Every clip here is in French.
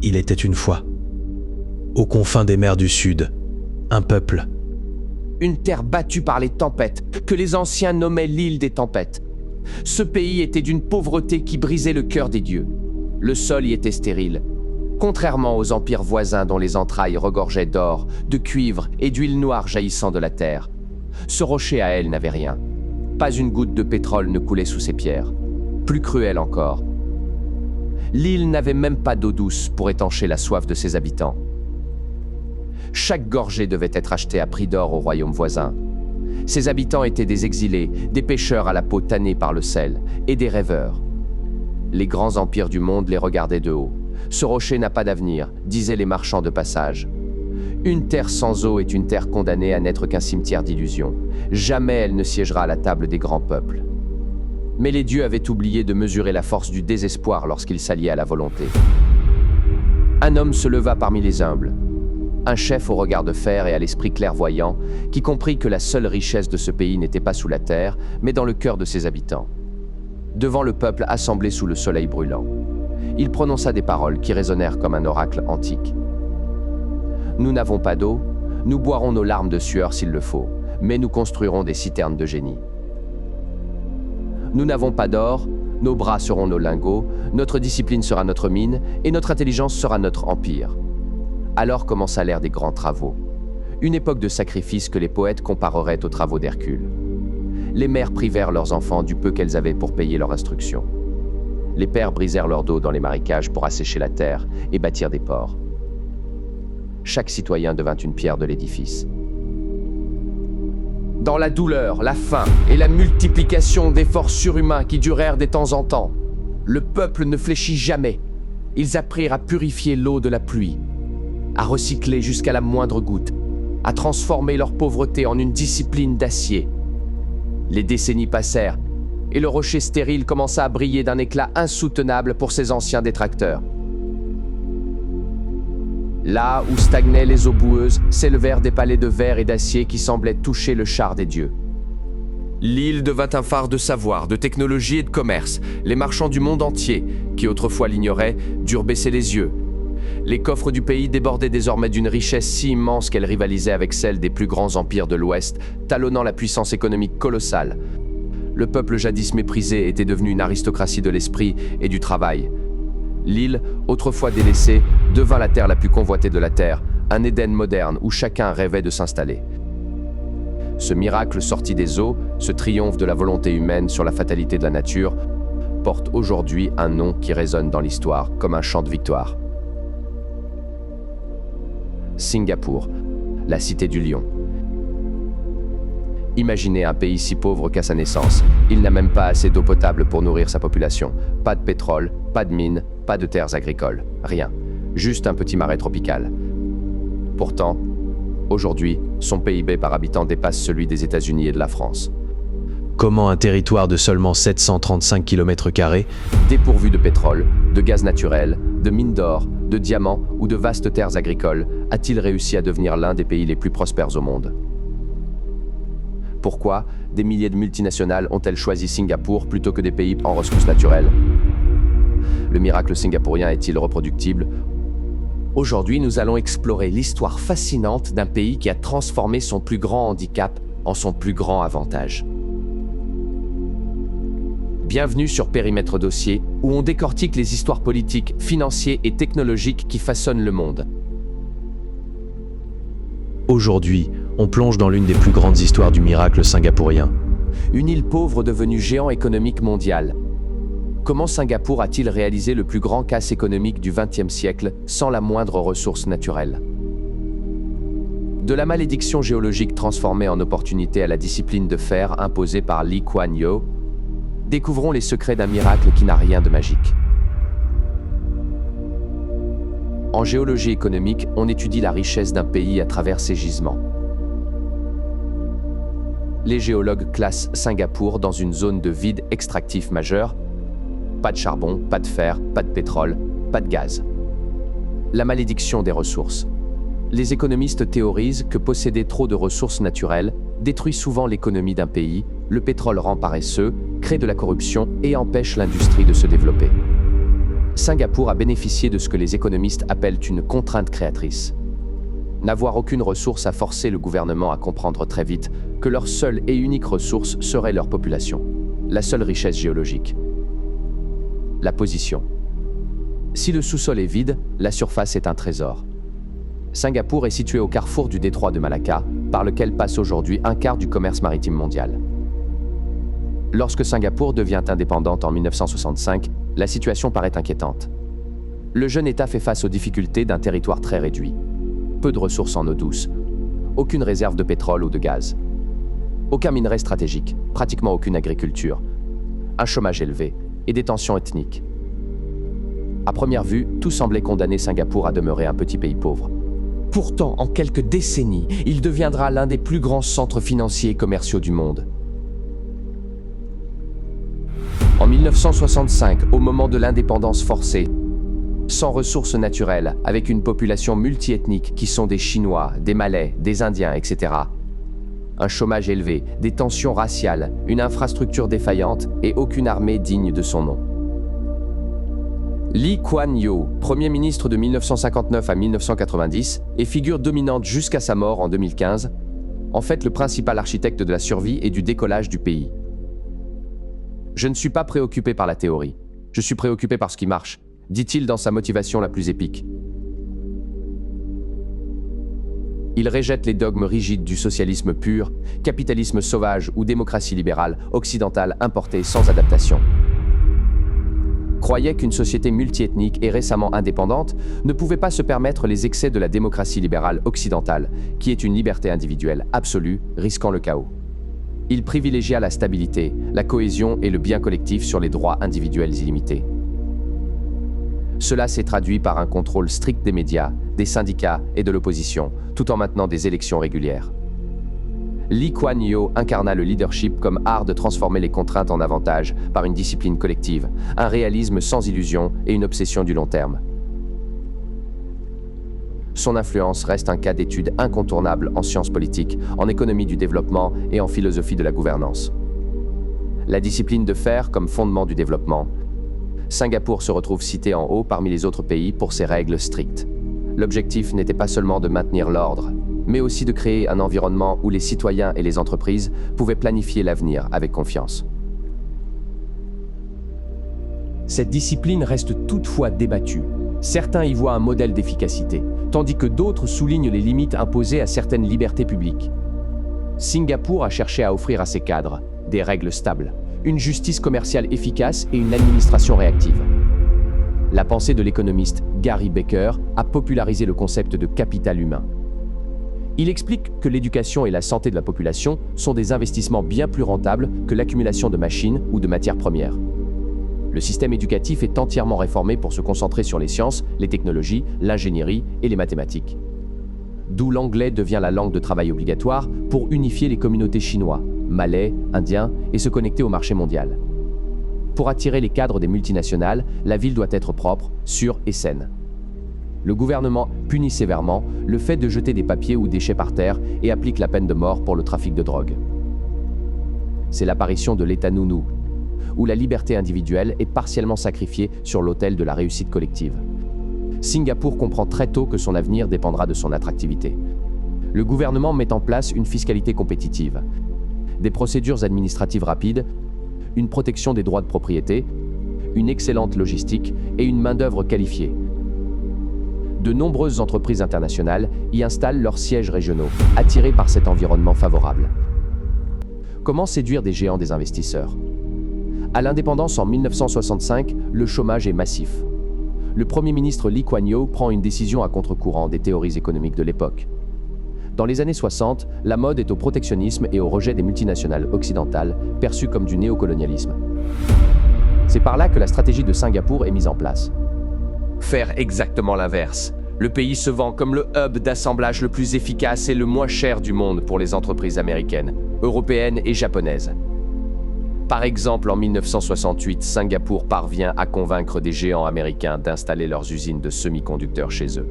Il était une fois, aux confins des mers du Sud, un peuple. Une terre battue par les tempêtes, que les anciens nommaient l'île des tempêtes. Ce pays était d'une pauvreté qui brisait le cœur des dieux. Le sol y était stérile, contrairement aux empires voisins dont les entrailles regorgeaient d'or, de cuivre et d'huile noire jaillissant de la terre. Ce rocher à elle n'avait rien. Pas une goutte de pétrole ne coulait sous ses pierres. Plus cruel encore, l'île n'avait même pas d'eau douce pour étancher la soif de ses habitants. Chaque gorgée devait être achetée à prix d'or au royaume voisin. Ses habitants étaient des exilés, des pêcheurs à la peau tannée par le sel, et des rêveurs. Les grands empires du monde les regardaient de haut. Ce rocher n'a pas d'avenir, disaient les marchands de passage. Une terre sans eau est une terre condamnée à n'être qu'un cimetière d'illusions. Jamais elle ne siégera à la table des grands peuples. Mais les dieux avaient oublié de mesurer la force du désespoir lorsqu'ils s'alliaient à la volonté. Un homme se leva parmi les humbles. Un chef au regard de fer et à l'esprit clairvoyant, qui comprit que la seule richesse de ce pays n'était pas sous la terre, mais dans le cœur de ses habitants. Devant le peuple assemblé sous le soleil brûlant, il prononça des paroles qui résonnèrent comme un oracle antique. Nous n'avons pas d'eau, nous boirons nos larmes de sueur s'il le faut, mais nous construirons des citernes de génie. Nous n'avons pas d'or, nos bras seront nos lingots, notre discipline sera notre mine, et notre intelligence sera notre empire. Alors commença l'ère des grands travaux, une époque de sacrifice que les poètes compareraient aux travaux d'Hercule. Les mères privèrent leurs enfants du peu qu'elles avaient pour payer leur instruction. Les pères brisèrent leur dos dans les marécages pour assécher la terre et bâtir des ports. Chaque citoyen devint une pierre de l'édifice. Dans la douleur, la faim et la multiplication d'efforts surhumains qui durèrent des temps en temps, le peuple ne fléchit jamais. Ils apprirent à purifier l'eau de la pluie, à recycler jusqu'à la moindre goutte, à transformer leur pauvreté en une discipline d'acier. Les décennies passèrent, et le rocher stérile commença à briller d'un éclat insoutenable pour ses anciens détracteurs. Là où stagnaient les eaux boueuses, s'élevèrent des palais de verre et d'acier qui semblaient toucher le char des dieux. L'île devint un phare de savoir, de technologie et de commerce. Les marchands du monde entier, qui autrefois l'ignoraient, durent baisser les yeux. Les coffres du pays débordaient désormais d'une richesse si immense qu'elle rivalisait avec celle des plus grands empires de l'Ouest, talonnant la puissance économique colossale. Le peuple jadis méprisé était devenu une aristocratie de l'esprit et du travail. L'île, autrefois délaissée, devint la terre la plus convoitée de la terre, un Éden moderne où chacun rêvait de s'installer. Ce miracle sorti des eaux, ce triomphe de la volonté humaine sur la fatalité de la nature, porte aujourd'hui un nom qui résonne dans l'histoire comme un chant de victoire. Singapour, la cité du lion. Imaginez un pays si pauvre qu'à sa naissance, il n'a même pas assez d'eau potable pour nourrir sa population. Pas de pétrole, pas de mines, pas de terres agricoles, rien. Juste un petit marais tropical. Pourtant, aujourd'hui, son PIB par habitant dépasse celui des États-Unis et de la France. Comment un territoire de seulement 735 km², Dépourvu de pétrole, de gaz naturel, de mines d'or, de diamants ou de vastes terres agricoles, a-t-il réussi à devenir l'un des pays les plus prospères au monde? Pourquoi des milliers de multinationales ont-elles choisi Singapour plutôt que des pays en ressources naturelles? Le miracle singapourien est-il reproductible? Aujourd'hui, nous allons explorer l'histoire fascinante d'un pays qui a transformé son plus grand handicap en son plus grand avantage. Bienvenue sur Périmètre Dossier, où on décortique les histoires politiques, financières et technologiques qui façonnent le monde. aujourd'hui, on plonge dans l'une des plus grandes histoires du miracle singapourien. Une île pauvre devenue géant économique mondial. Comment Singapour a-t-il réalisé le plus grand casse économique du XXe siècle sans la moindre ressource naturelle? De la malédiction géologique transformée en opportunité à la discipline de fer imposée par Lee Kuan Yew, découvrons les secrets d'un miracle qui n'a rien de magique. En géologie économique, on étudie la richesse d'un pays à travers ses gisements. Les géologues classent Singapour dans une zone de vide extractif majeur. Pas de charbon, pas de fer, pas de pétrole, pas de gaz. La malédiction des ressources. Les économistes théorisent que posséder trop de ressources naturelles détruit souvent l'économie d'un pays, le pétrole rend paresseux, crée de la corruption et empêche l'industrie de se développer. Singapour a bénéficié de ce que les économistes appellent une contrainte créatrice. N'avoir aucune ressource a forcé le gouvernement à comprendre très vite que leur seule et unique ressource serait leur population, la seule richesse géologique. La position. Si le sous-sol est vide, la surface est un trésor. Singapour est situé au carrefour du détroit de Malacca, par lequel passe aujourd'hui un quart du commerce maritime mondial. Lorsque Singapour devient indépendante en 1965, la situation paraît inquiétante. Le jeune État fait face aux difficultés d'un territoire très réduit. Peu de ressources en eau douce, aucune réserve de pétrole ou de gaz, aucun minerai stratégique, pratiquement aucune agriculture, un chômage élevé et des tensions ethniques. À première vue, tout semblait condamner Singapour à demeurer un petit pays pauvre. Pourtant, en quelques décennies, il deviendra l'un des plus grands centres financiers et commerciaux du monde. En 1965, au moment de l'indépendance forcée, sans ressources naturelles, avec une population multiethnique qui sont des Chinois, des Malais, des Indiens, etc. Un chômage élevé, des tensions raciales, une infrastructure défaillante et aucune armée digne de son nom. Lee Kuan Yew, Premier ministre de 1959 à 1990 et figure dominante jusqu'à sa mort en 2015, en fait le principal architecte de la survie et du décollage du pays. Je ne suis pas préoccupé par la théorie, je suis préoccupé par ce qui marche, dit-il dans sa motivation la plus épique. Il rejette les dogmes rigides du socialisme pur, capitalisme sauvage ou démocratie libérale, occidentale importée sans adaptation. Croyait qu'une société multiethnique et récemment indépendante ne pouvait pas se permettre les excès de la démocratie libérale occidentale, qui est une liberté individuelle absolue, risquant le chaos. Il privilégia la stabilité, la cohésion et le bien collectif sur les droits individuels illimités. Cela s'est traduit par un contrôle strict des médias, des syndicats et de l'opposition, tout en maintenant des élections régulières. Lee Kuan Yew incarna le leadership comme art de transformer les contraintes en avantages par une discipline collective, un réalisme sans illusion et une obsession du long terme. Son influence reste un cas d'étude incontournable en sciences politiques, en économie du développement et en philosophie de la gouvernance. La discipline de fer comme fondement du développement. Singapour se retrouve cité en haut parmi les autres pays pour ses règles strictes. L'objectif n'était pas seulement de maintenir l'ordre, mais aussi de créer un environnement où les citoyens et les entreprises pouvaient planifier l'avenir avec confiance. Cette discipline reste toutefois débattue. Certains y voient un modèle d'efficacité, tandis que d'autres soulignent les limites imposées à certaines libertés publiques. Singapour a cherché à offrir à ses cadres des règles stables, une justice commerciale efficace et une administration réactive. La pensée de l'économiste Gary Becker a popularisé le concept de capital humain. Il explique que l'éducation et la santé de la population sont des investissements bien plus rentables que l'accumulation de machines ou de matières premières. Le système éducatif est entièrement réformé pour se concentrer sur les sciences, les technologies, l'ingénierie et les mathématiques. D'où l'anglais devient la langue de travail obligatoire pour unifier les communautés chinois, malais, indiens et se connecter au marché mondial. Pour attirer les cadres des multinationales, la ville doit être propre, sûre et saine. Le gouvernement punit sévèrement le fait de jeter des papiers ou déchets par terre et applique la peine de mort pour le trafic de drogue. C'est l'apparition de l'État nounou, où la liberté individuelle est partiellement sacrifiée sur l'autel de la réussite collective. Singapour comprend très tôt que son avenir dépendra de son attractivité. Le gouvernement met en place une fiscalité compétitive, des procédures administratives rapides, une protection des droits de propriété, une excellente logistique et une main-d'œuvre qualifiée. De nombreuses entreprises internationales y installent leurs sièges régionaux, attirées par cet environnement favorable. Comment séduire des géants des investisseurs ? À l'indépendance en 1965, le chômage est massif. Le Premier ministre Lee Kuan Yew prend une décision à contre-courant des théories économiques de l'époque. Dans les années 60, la mode est au protectionnisme et au rejet des multinationales occidentales, perçues comme du néocolonialisme. C'est par là que la stratégie de Singapour est mise en place. Faire exactement l'inverse. Le pays se vend comme le hub d'assemblage le plus efficace et le moins cher du monde pour les entreprises américaines, européennes et japonaises. Par exemple, en 1968, Singapour parvient à convaincre des géants américains d'installer leurs usines de semi-conducteurs chez eux.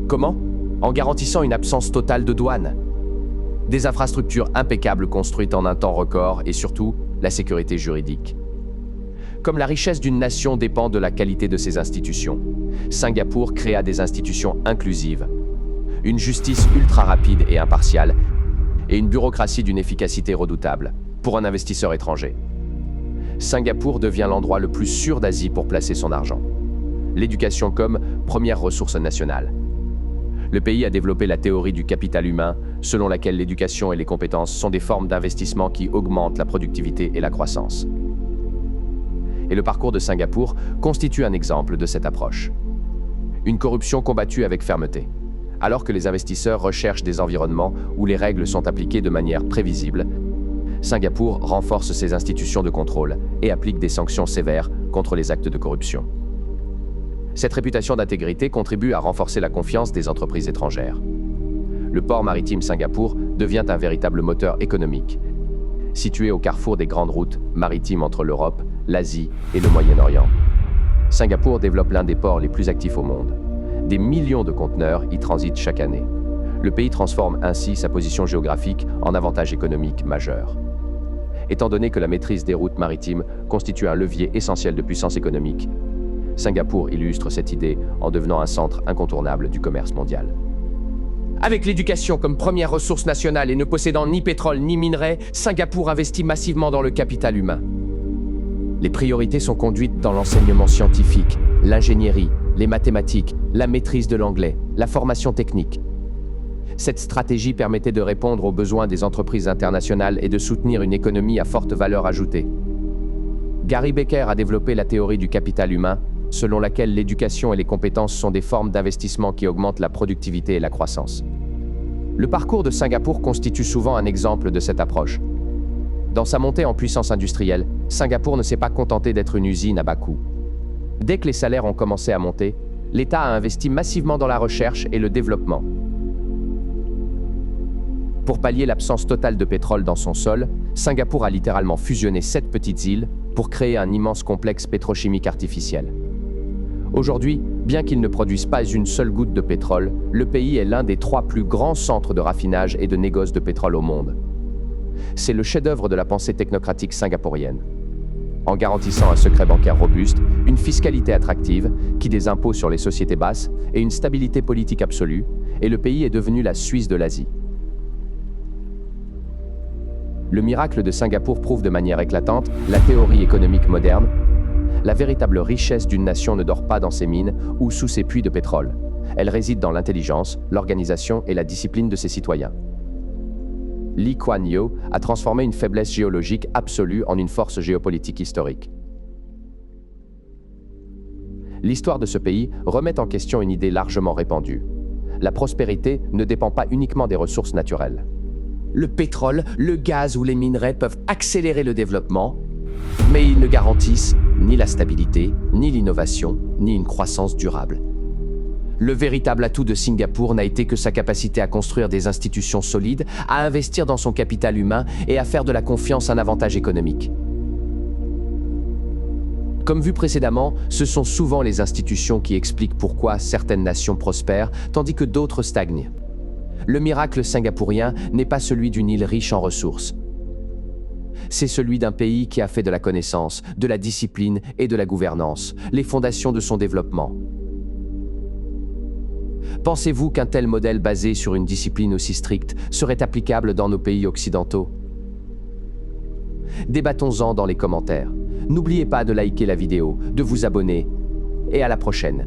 Comment ? En garantissant une absence totale de douane. Des infrastructures impeccables construites en un temps record et surtout, la sécurité juridique. Comme la richesse d'une nation dépend de la qualité de ses institutions, Singapour créa des institutions inclusives, une justice ultra rapide et impartiale, et une bureaucratie d'une efficacité redoutable pour un investisseur étranger. Singapour devient l'endroit le plus sûr d'Asie pour placer son argent. L'éducation comme première ressource nationale. Le pays a développé la théorie du capital humain, selon laquelle l'éducation et les compétences sont des formes d'investissement qui augmentent la productivité et la croissance. Et le parcours de Singapour constitue un exemple de cette approche. Une corruption combattue avec fermeté. Alors que les investisseurs recherchent des environnements où les règles sont appliquées de manière prévisible, Singapour renforce ses institutions de contrôle et applique des sanctions sévères contre les actes de corruption. Cette réputation d'intégrité contribue à renforcer la confiance des entreprises étrangères. Le port maritime Singapour devient un véritable moteur économique. Situé au carrefour des grandes routes maritimes entre l'Europe, l'Asie et le Moyen-Orient, Singapour développe l'un des ports les plus actifs au monde. Des millions de conteneurs y transitent chaque année. Le pays transforme ainsi sa position géographique en avantage économique majeur. Étant donné que la maîtrise des routes maritimes constitue un levier essentiel de puissance économique, Singapour illustre cette idée en devenant un centre incontournable du commerce mondial. Avec l'éducation comme première ressource nationale et ne possédant ni pétrole ni minerais, Singapour investit massivement dans le capital humain. Les priorités sont conduites dans l'enseignement scientifique, l'ingénierie, les mathématiques, la maîtrise de l'anglais, la formation technique. Cette stratégie permettait de répondre aux besoins des entreprises internationales et de soutenir une économie à forte valeur ajoutée. Gary Becker a développé la théorie du capital humain, selon laquelle l'éducation et les compétences sont des formes d'investissement qui augmentent la productivité et la croissance. Le parcours de Singapour constitue souvent un exemple de cette approche. Dans sa montée en puissance industrielle, Singapour ne s'est pas contenté d'être une usine à bas coût. Dès que les salaires ont commencé à monter, l'État a investi massivement dans la recherche et le développement. Pour pallier l'absence totale de pétrole dans son sol, Singapour a littéralement fusionné 7 petites îles pour créer un immense complexe pétrochimique artificiel. Aujourd'hui, bien qu'il ne produise pas une seule goutte de pétrole, le pays est l'un des 3 plus grands centres de raffinage et de négoce de pétrole au monde. C'est le chef-d'œuvre de la pensée technocratique singapourienne. En garantissant un secret bancaire robuste, une fiscalité attractive, qui des impôts sur les sociétés basses et une stabilité politique absolue, et le pays est devenu la Suisse de l'Asie. Le miracle de Singapour prouve de manière éclatante la théorie économique moderne. La véritable richesse d'une nation ne dort pas dans ses mines ou sous ses puits de pétrole. Elle réside dans l'intelligence, l'organisation et la discipline de ses citoyens. Lee Kuan Yew a transformé une faiblesse géologique absolue en une force géopolitique historique. L'histoire de ce pays remet en question une idée largement répandue. La prospérité ne dépend pas uniquement des ressources naturelles. Le pétrole, le gaz ou les minerais peuvent accélérer le développement, mais ils ne garantissent ni la stabilité, ni l'innovation, ni une croissance durable. Le véritable atout de Singapour n'a été que sa capacité à construire des institutions solides, à investir dans son capital humain et à faire de la confiance un avantage économique. Comme vu précédemment, ce sont souvent les institutions qui expliquent pourquoi certaines nations prospèrent, tandis que d'autres stagnent. Le miracle singapourien n'est pas celui d'une île riche en ressources. C'est celui d'un pays qui a fait de la connaissance, de la discipline et de la gouvernance, les fondations de son développement. Pensez-vous qu'un tel modèle basé sur une discipline aussi stricte serait applicable dans nos pays occidentaux? Débattons-en dans les commentaires. N'oubliez pas de liker la vidéo, de vous abonner, et à la prochaine.